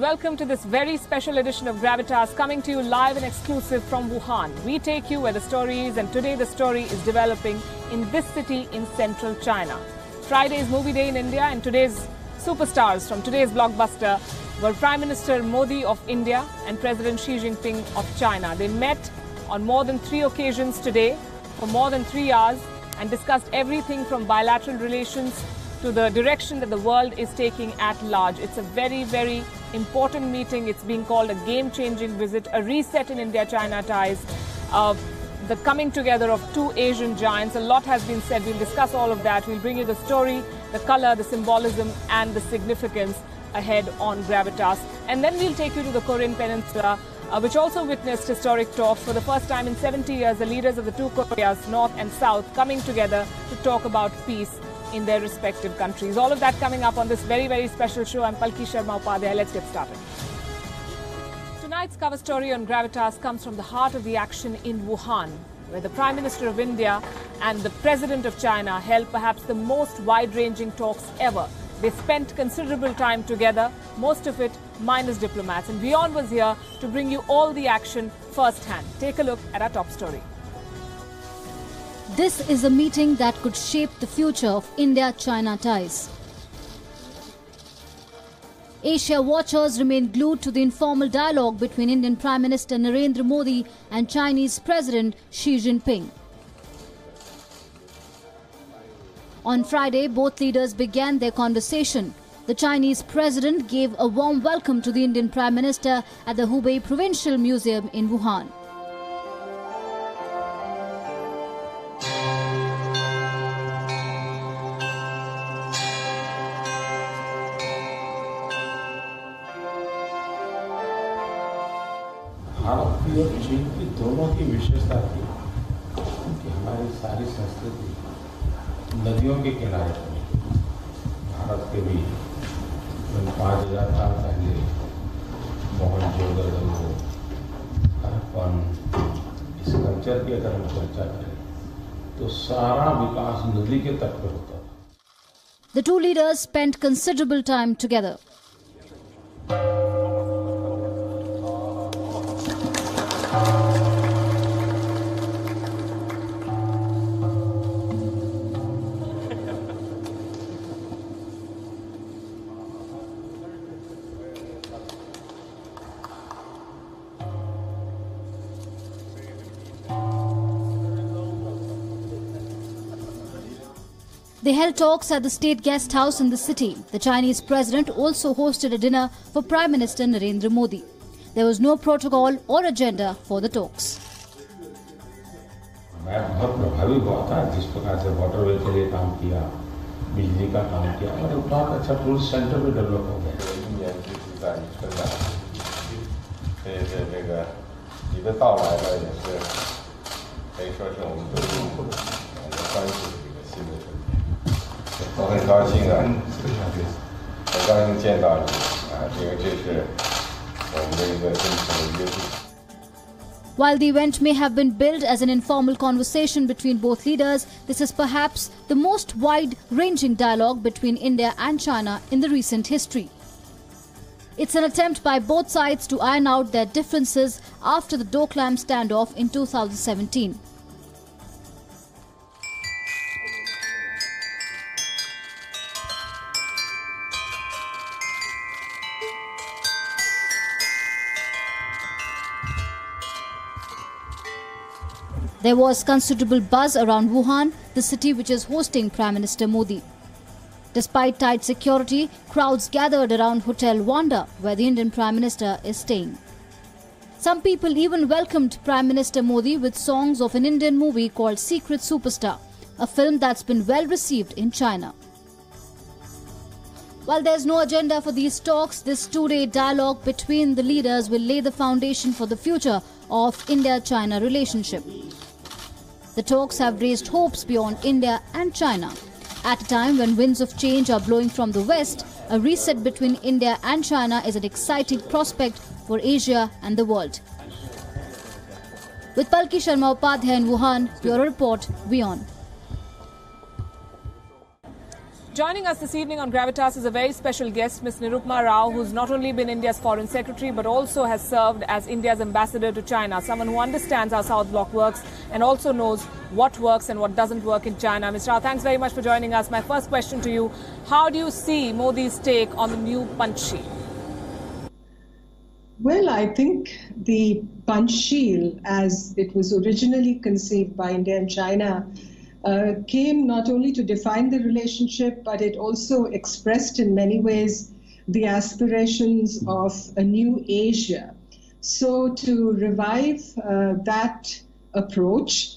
Welcome to this very special edition of Gravitas, coming to you live and exclusive from Wuhan. We take you where the story is, and today the story is developing in this city in central China. Friday is movie day in India, and today's superstars from today's blockbuster were Prime Minister Modi of India and President Xi Jinping of China. They met on more than 3 occasions today for more than 3 hours and discussed everything from bilateral relations to the direction that the world is taking at large. It's a very, very important meeting. It's being called a game-changing visit, a reset in India-China ties, the coming together of 2 Asian giants. A lot has been said. We'll discuss all of that. We'll bring you the story, the color, the symbolism and the significance ahead on Gravitas. And then we'll take you to the Korean Peninsula, which also witnessed historic talks. For the first time in 70 years, the leaders of the 2 Koreas, North and South, coming together to talk about peace in their respective countries. All of that coming up on this very, very special show. I'm Palki Sharma Upadhyay. Let's get started. Tonight's cover story on Gravitas comes from the heart of the action in Wuhan, where the Prime Minister of India and the President of China held perhaps the most wide-ranging talks ever. They spent considerable time together, most of it minus diplomats. And WION was here to bring you all the action firsthand. Take a look at our top story. This is a meeting that could shape the future of India-China ties. Asia watchers remain glued to the informal dialogue between Indian Prime Minister Narendra Modi and Chinese President Xi Jinping. On Friday, both leaders began their conversation. The Chinese President gave a warm welcome to the Indian Prime Minister at the Hubei Provincial Museum in Wuhan. Bharat की और चीन की दोनों की विशेषता थी कि हमारी सारी संस्कृति नदियों के किनारे पर। भारत के भी 5000 साल पहले मोहनजोदड़ो, हड़प्पन, इस कल्चर की अगर हम चर्चा करें तो सारा विकास नदी के तट पर होता था। The 2 leaders spent considerable time together. They held talks at the State Guest House in the city. The Chinese President also hosted a dinner for Prime Minister Narendra Modi. There was no protocol or agenda for the talks. मैं बहुत प्रभावित हुआ था जिस प्रकार से waterway के लिए काम किया, बिजली का काम किया और बहुत अच्छा टूरिस्ट सेंटर भी डेवलप हो गया। While the event may have been billed as an informal conversation between both leaders, this is perhaps the most wide-ranging dialogue between India and China in the recent history. It's an attempt by both sides to iron out their differences after the Doklam standoff in 2017. There was considerable buzz around Wuhan, the city which is hosting Prime Minister Modi. Despite tight security, crowds gathered around Hotel Wanda, where the Indian Prime Minister is staying. Some people even welcomed Prime Minister Modi with songs of an Indian movie called Secret Superstar, a film that's been well received in China. While there's no agenda for these talks, this 2-day dialogue between the leaders will lay the foundation for the future of India-China relationship. The talks have raised hopes beyond India and China. At a time when winds of change are blowing from the west, a reset between India and China is an exciting prospect for Asia and the world. With Palki Sharma Upadhyay in Wuhan, Bureau Report, WION. Joining us this evening on Gravitas is a very special guest, Ms. Nirupama Rao, who's not only been India's foreign secretary but also has served as India's ambassador to China, someone who understands how South Bloc works and also knows what works and what doesn't work in China. Ms. Rao, thanks very much for joining us. My first question to you, how do you see Modi's take on the new Panchsheel? Well, I think the Panchsheel, as it was originally conceived by India and China, came not only to define the relationship, but it also expressed in many ways the aspirations of a new Asia. So to revive that approach,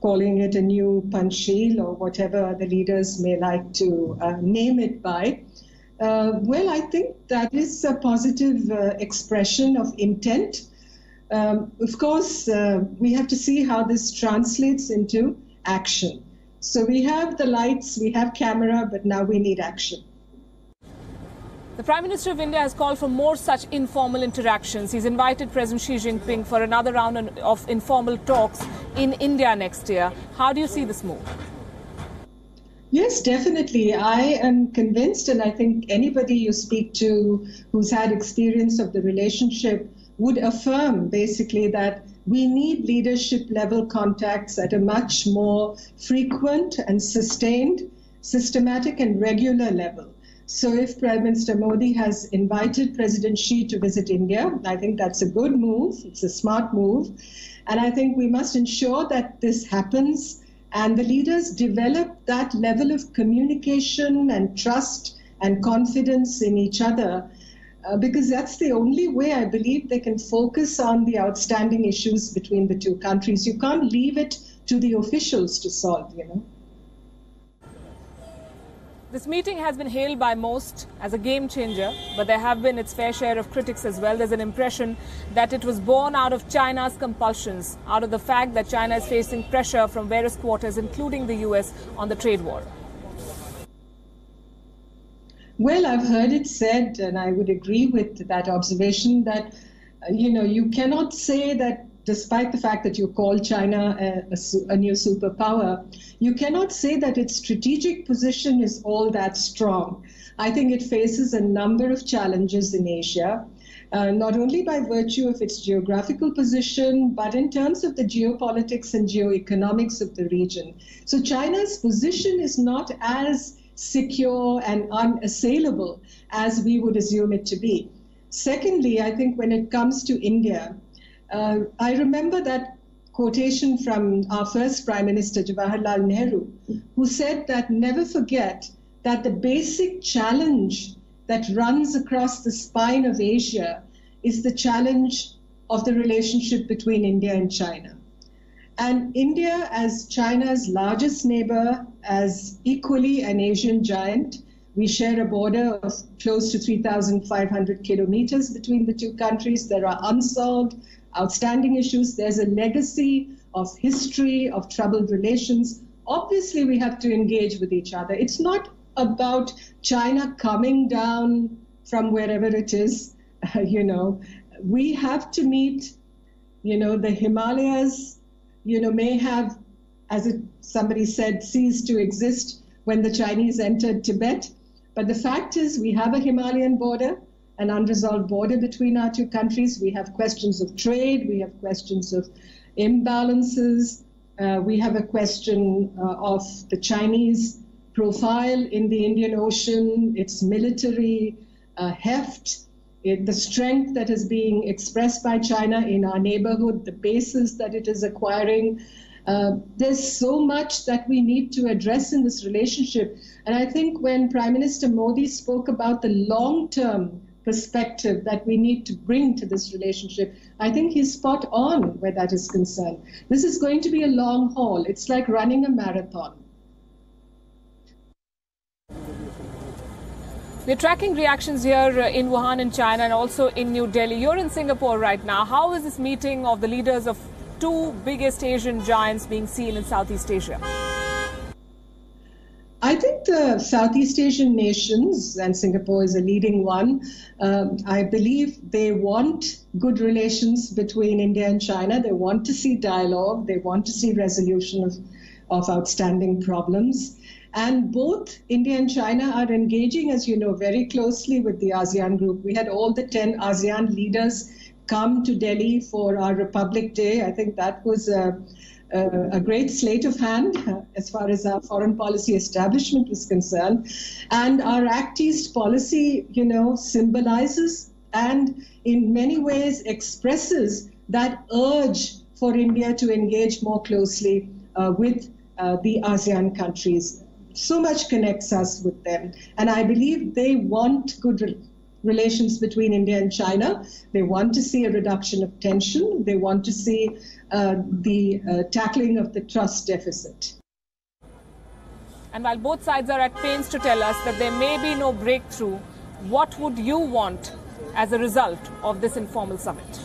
calling it a new Panchsheel or whatever the leaders may like to name it by, well, I think that is a positive expression of intent. Of course, we have to see how this translates into action. So we have the lights, we have camera, but now we need action. The Prime Minister of India has called for more such informal interactions. He's invited President Xi Jinping for another round of informal talks in India next year. How do you see this move? Yes, definitely. I am convinced, and I think anybody you speak to who's had experience of the relationship would affirm basically that we need leadership level contacts at a much more frequent and sustained, systematic and regular level. So if Prime Minister Modi has invited President Xi to visit India, I think that's a good move. It's a smart move. And I think we must ensure that this happens and the leaders develop that level of communication and trust and confidence in each other. Because that's the only way I believe they can focus on the outstanding issues between the two countries. You can't leave it to the officials to solve, you know. This meeting has been hailed by most as a game changer, but there have been its fair share of critics as well. There's an impression that it was born out of China's compulsions, out of the fact that China is facing pressure from various quarters, including the US, on the trade war. Well, I've heard it said, and I would agree with that observation, that, you cannot say that despite the fact that you call China a new superpower, you cannot say that its strategic position is all that strong. I think it faces a number of challenges in Asia, not only by virtue of its geographical position, but in terms of the geopolitics and geoeconomics of the region. So China's position is not as secure and unassailable as we would assume it to be. Secondly, I think when it comes to India, I remember that quotation from our first Prime Minister, Jawaharlal Nehru, who said that never forget that the basic challenge that runs across the spine of Asia is the challenge of the relationship between India and China. And India, as China's largest neighbor, as equally an Asian giant, we share a border of close to 3,500 kilometers between the two countries. There are unsolved, outstanding issues. There's a legacy of history, of troubled relations. Obviously, we have to engage with each other. It's not about China coming down from wherever it is, We have to meet, the Himalayas, may have, as somebody said, ceased to exist when the Chinese entered Tibet. But the fact is we have a Himalayan border, an unresolved border between our two countries. We have questions of trade. We have questions of imbalances. We have a question of the Chinese profile in the Indian Ocean, its military heft, the strength that is being expressed by China in our neighborhood, the bases that it is acquiring. There's so much that we need to address in this relationship. And I think when Prime Minister Modi spoke about the long-term perspective that we need to bring to this relationship, I think he's spot on where that is concerned. This is going to be a long haul. It's like running a marathon. We're tracking reactions here in Wuhan in China and also in New Delhi. You're in Singapore right now. How is this meeting of the leaders of two biggest Asian giants being seen in Southeast Asia? I think the Southeast Asian nations, and Singapore is a leading one, I believe they want good relations between India and China. They want to see dialogue. They want to see resolution of outstanding problems. And both India and China are engaging, as you know, very closely with the ASEAN group. We had all the 10 ASEAN leaders come to Delhi for our Republic Day. I think that was a great sleight of hand as far as our foreign policy establishment was concerned. And our Act East policy, you know, symbolizes and in many ways expresses that urge for India to engage more closely with the ASEAN countries. So much connects us with them. And I believe they want good relations between India and China. They want to see a reduction of tension. They want to see the tackling of the trust deficit. And while both sides are at pains to tell us that there may be no breakthrough, what would you want as a result of this informal summit?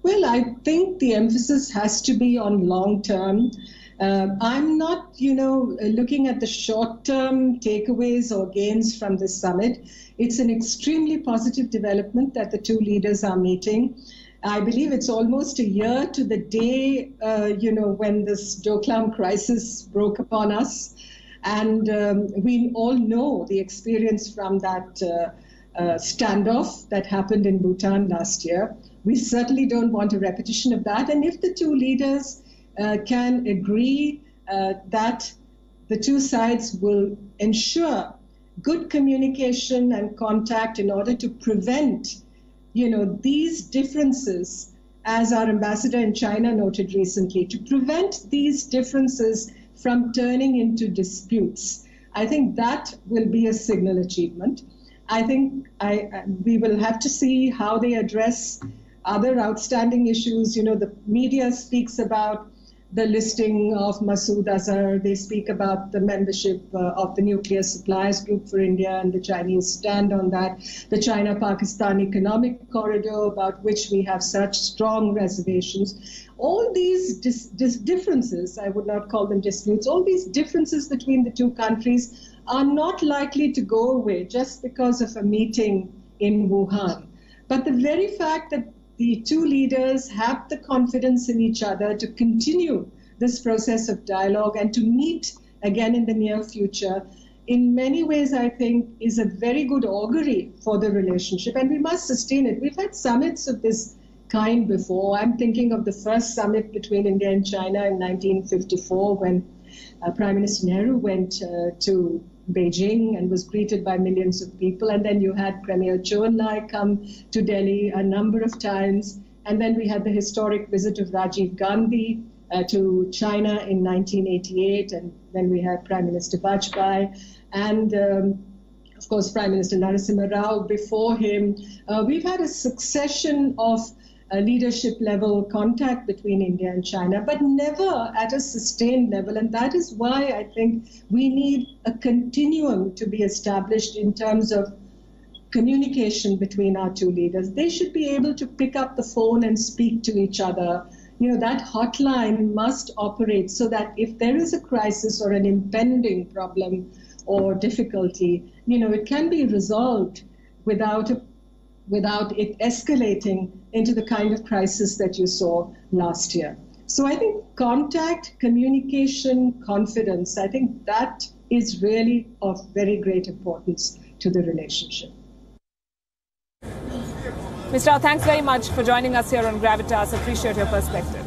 Well, I think the emphasis has to be on long term. I'm not, you know, looking at the short-term takeaways or gains from this summit. It's an extremely positive development that the two leaders are meeting. I believe it's almost a year to the day, you know, when this Doklam crisis broke upon us. And we all know the experience from that standoff that happened in Bhutan last year. We certainly don't want a repetition of that. And if the two leaders can agree that the two sides will ensure good communication and contact in order to prevent, you know, these differences, as our ambassador in China noted recently, to prevent these differences from turning into disputes. I think that will be a signal achievement. I think we will have to see how they address other outstanding issues. You know, the media speaks about the listing of Masood Azhar. They speak about the membership of the Nuclear Suppliers Group for India and the Chinese stand on that. The China-Pakistan Economic Corridor, about which we have such strong reservations. All these differences, I would not call them disputes, all these differences between the two countries are not likely to go away just because of a meeting in Wuhan. But the very fact that the two leaders have the confidence in each other to continue this process of dialogue and to meet again in the near future, in many ways, I think, is a very good augury for the relationship, and we must sustain it. We've had summits of this kind before. I'm thinking of the first summit between India and China in 1954 when Prime Minister Nehru went to Beijing and was greeted by millions of people. And then you had Premier Zhou Enlai come to Delhi a number of times. And then we had the historic visit of Rajiv Gandhi to China in 1988. And then we had Prime Minister Vajpayee and, of course, Prime Minister Narasimha Rao before him. We've had a succession of leadership level contact between India and China, but never at a sustained level. And that is why I think we need a continuum to be established in terms of communication between our two leaders. They should be able to pick up the phone and speak to each other. You know, that hotline must operate so that if there is a crisis or an impending problem or difficulty, you know, it can be resolved without it escalating into the kind of crisis that you saw last year. So I think contact, communication, confidence, I think that is really of very great importance to the relationship. Mr. Rao, thanks very much for joining us here on Gravitas. Appreciate your perspective.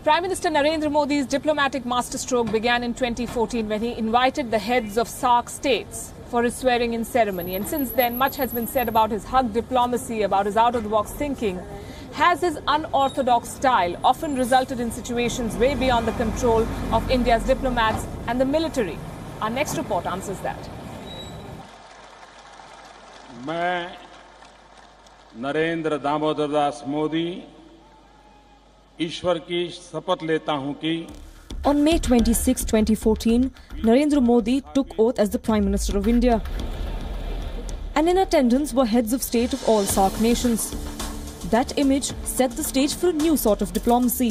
Prime Minister Narendra Modi's diplomatic masterstroke began in 2014 when he invited the heads of SAARC states for his swearing-in ceremony. And since then, much has been said about his hug diplomacy, about his out-of-the-box thinking. Has his unorthodox style often resulted in situations way beyond the control of India's diplomats and the military? Our next report answers that. मैं नरेंद्र दामोदर दास मोदी ईश्वर की शपथ लेता हूं कि On May 26, 2014, Narendra Modi took oath as the Prime Minister of India. And in attendance were heads of state of all SAARC nations. That image set the stage for a new sort of diplomacy.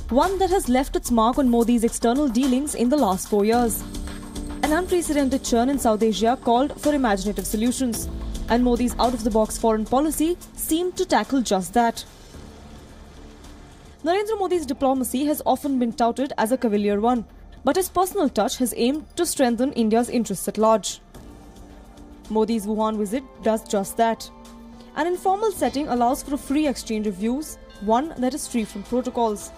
One that has left its mark on Modi's external dealings in the last 4 years. An unprecedented churn in South Asia called for imaginative solutions. And Modi's out-of-the-box foreign policy seemed to tackle just that. Narendra Modi's diplomacy has often been touted as a cavalier one. But his personal touch has aimed to strengthen India's interests at large. Modi's Wuhan visit does just that. An informal setting allows for a free exchange of views, one that is free from protocols.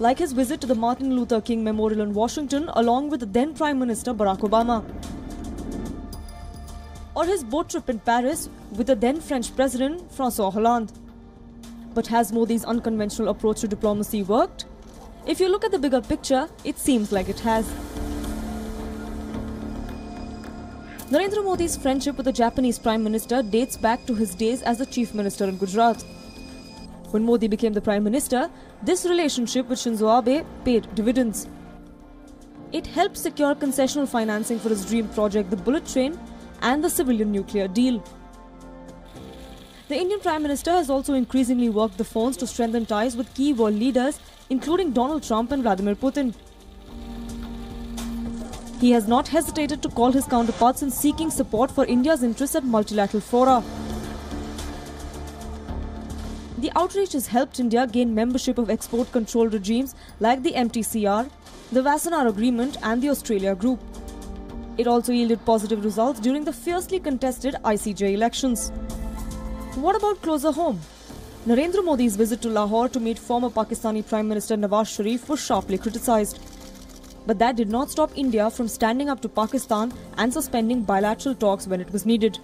Like his visit to the Martin Luther King Memorial in Washington along with the then Prime Minister Barack Obama. Or his boat trip in Paris with the then French President François Hollande. But has Modi's unconventional approach to diplomacy worked? If you look at the bigger picture, it seems like it has. Narendra Modi's friendship with the Japanese Prime Minister dates back to his days as the Chief Minister in Gujarat. When Modi became the Prime Minister, this relationship with Shinzo Abe paid dividends. It helped secure concessional financing for his dream project, the bullet train, and the civilian nuclear deal. The Indian Prime Minister has also increasingly worked the phones to strengthen ties with key world leaders, including Donald Trump and Vladimir Putin. He has not hesitated to call his counterparts in seeking support for India's interests at multilateral fora. The outreach has helped India gain membership of export control regimes like the MTCR, the Wassenaar Agreement and the Australia Group. It also yielded positive results during the fiercely contested ICJ elections. What about closer home? Narendra Modi's visit to Lahore to meet former Pakistani Prime Minister Nawaz Sharif was sharply criticised. But that did not stop India from standing up to Pakistan and suspending bilateral talks when it was needed.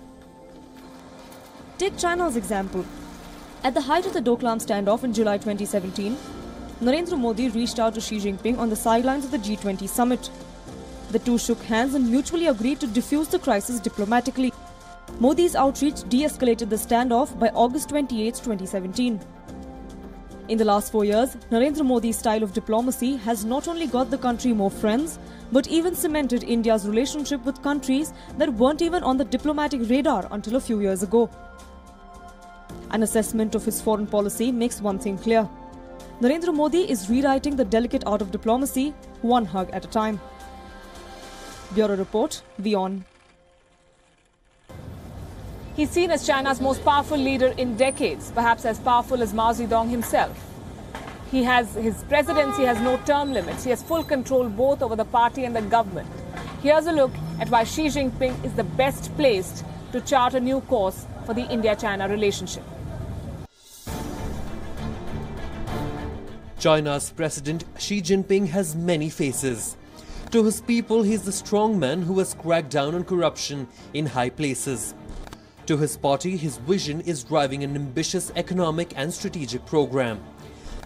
Take China's example. At the height of the Doklam standoff in July 2017, Narendra Modi reached out to Xi Jinping on the sidelines of the G20 summit. The two shook hands and mutually agreed to defuse the crisis diplomatically. Modi's outreach de-escalated the standoff by August 28, 2017. In the last 4 years, Narendra Modi's style of diplomacy has not only got the country more friends, but even cemented India's relationship with countries that weren't even on the diplomatic radar until a few years ago. An assessment of his foreign policy makes one thing clear. Narendra Modi is rewriting the delicate art of diplomacy, one hug at a time. Bureau Report, WION. He's seen as China's most powerful leader in decades, perhaps as powerful as Mao Zedong himself. His presidency has no term limits. He has full control both over the party and the government. Here's a look at why Xi Jinping is the best placed to chart a new course for the India-China relationship. China's President Xi Jinping has many faces. To his people, he is the strong man who has cracked down on corruption in high places. To his party, his vision is driving an ambitious economic and strategic program.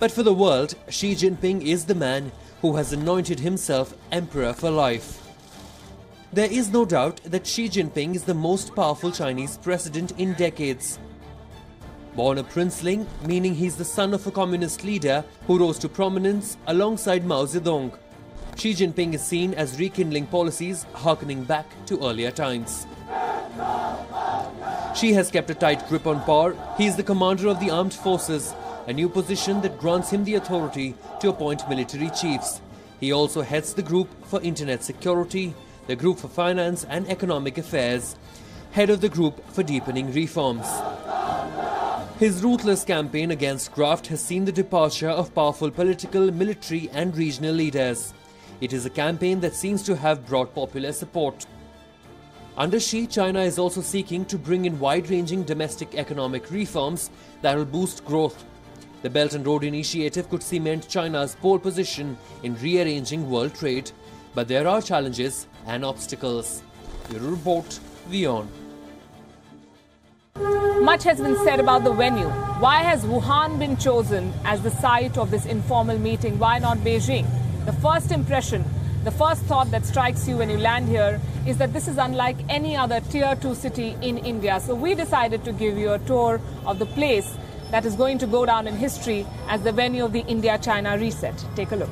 But for the world, Xi Jinping is the man who has anointed himself emperor for life. There is no doubt that Xi Jinping is the most powerful Chinese president in decades. Born a princeling, meaning he's the son of a communist leader who rose to prominence alongside Mao Zedong, Xi Jinping is seen as rekindling policies harkening back to earlier times. Xi has kept a tight grip on power. He is the commander of the armed forces, a new position that grants him the authority to appoint military chiefs. He also heads the Group for Internet Security, the Group for Finance and Economic Affairs, head of the Group for Deepening Reforms. His ruthless campaign against graft has seen the departure of powerful political, military and regional leaders. It is a campaign that seems to have brought popular support. Under Xi, China is also seeking to bring in wide-ranging domestic economic reforms that will boost growth. The Belt and Road Initiative could cement China's pole position in rearranging world trade, but there are challenges and obstacles. Bureau Report, WION. Much has been said about the venue. Why has Wuhan been chosen as the site of this informal meeting? Why not Beijing? The first impression, the first thought that strikes you when you land here is that this is unlike any other Tier 2 city in India. So we decided to give you a tour of the place that is going to go down in history as the venue of the India-China reset. Take a look.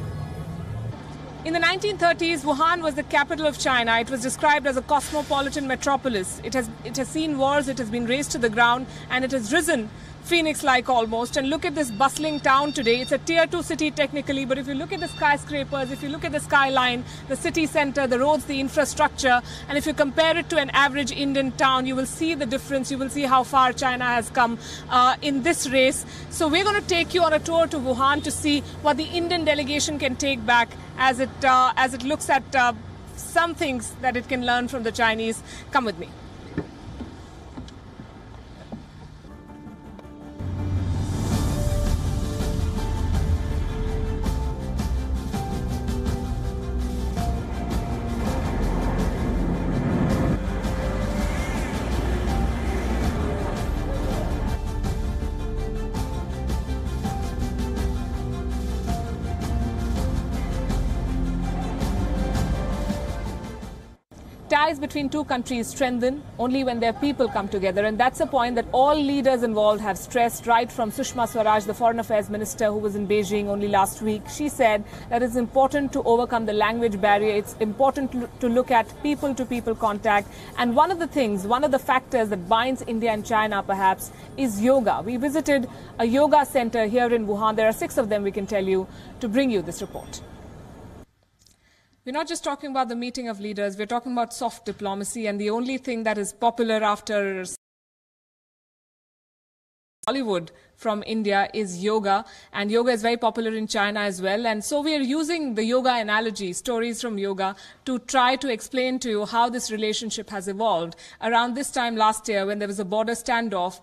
In the 1930s, Wuhan was the capital of China. It was described as a cosmopolitan metropolis. It has seen wars, it has been razed to the ground, and it has risen phoenix-like almost. And look at this bustling town today. It's a Tier 2 city technically, but if you look at the skyscrapers, if you look at the skyline, the city center, the roads, the infrastructure, and if you compare it to an average Indian town, you will see the difference. You will see how far China has come in this race. So we're going to take you on a tour to Wuhan to see what the Indian delegation can take back as it as it looks at some things that it can learn from the Chinese. Come with me. Ties between two countries strengthen only when their people come together, and that's a point that all leaders involved have stressed, right from Sushma Swaraj, the foreign affairs minister who was in Beijing only last week. She said that it's important to overcome the language barrier. It's important to look at people-to-people contact, and one of the factors that binds India and China perhaps is yoga. We visited a yoga center here in Wuhan. There are 6 of them, we can tell you, to bring you this report. We're not just talking about the meeting of leaders, we're talking about soft diplomacy, and the only thing that is popular after Bollywood from India is yoga, and yoga is very popular in China as well. And so we are using the yoga analogy, stories from yoga, to try to explain to you how this relationship has evolved. Around this time last year, when there was a border standoff,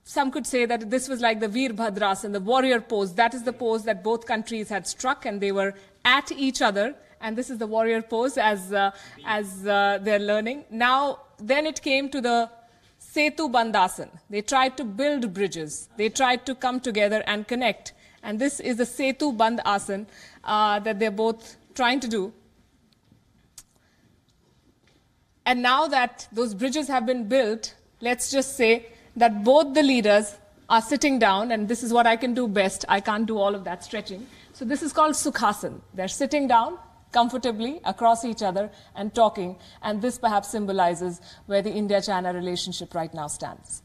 some could say that this was like the Veer Bhadrasan, the warrior pose. That is the pose that both countries had struck, and they were at each other. And this is the warrior pose as they're learning. Now, then it came to the Setu Bandhasan. They tried to build bridges. They tried to come together and connect. And this is the Setu Bandhasan that they're both trying to do. And now that those bridges have been built, let's just say that both the leaders are sitting down, and this is what I can do best. I can't do all of that stretching. So this is called Sukhasan. They're sitting down comfortably across each other and talking, and this perhaps symbolizes where the India-China relationship right now stands.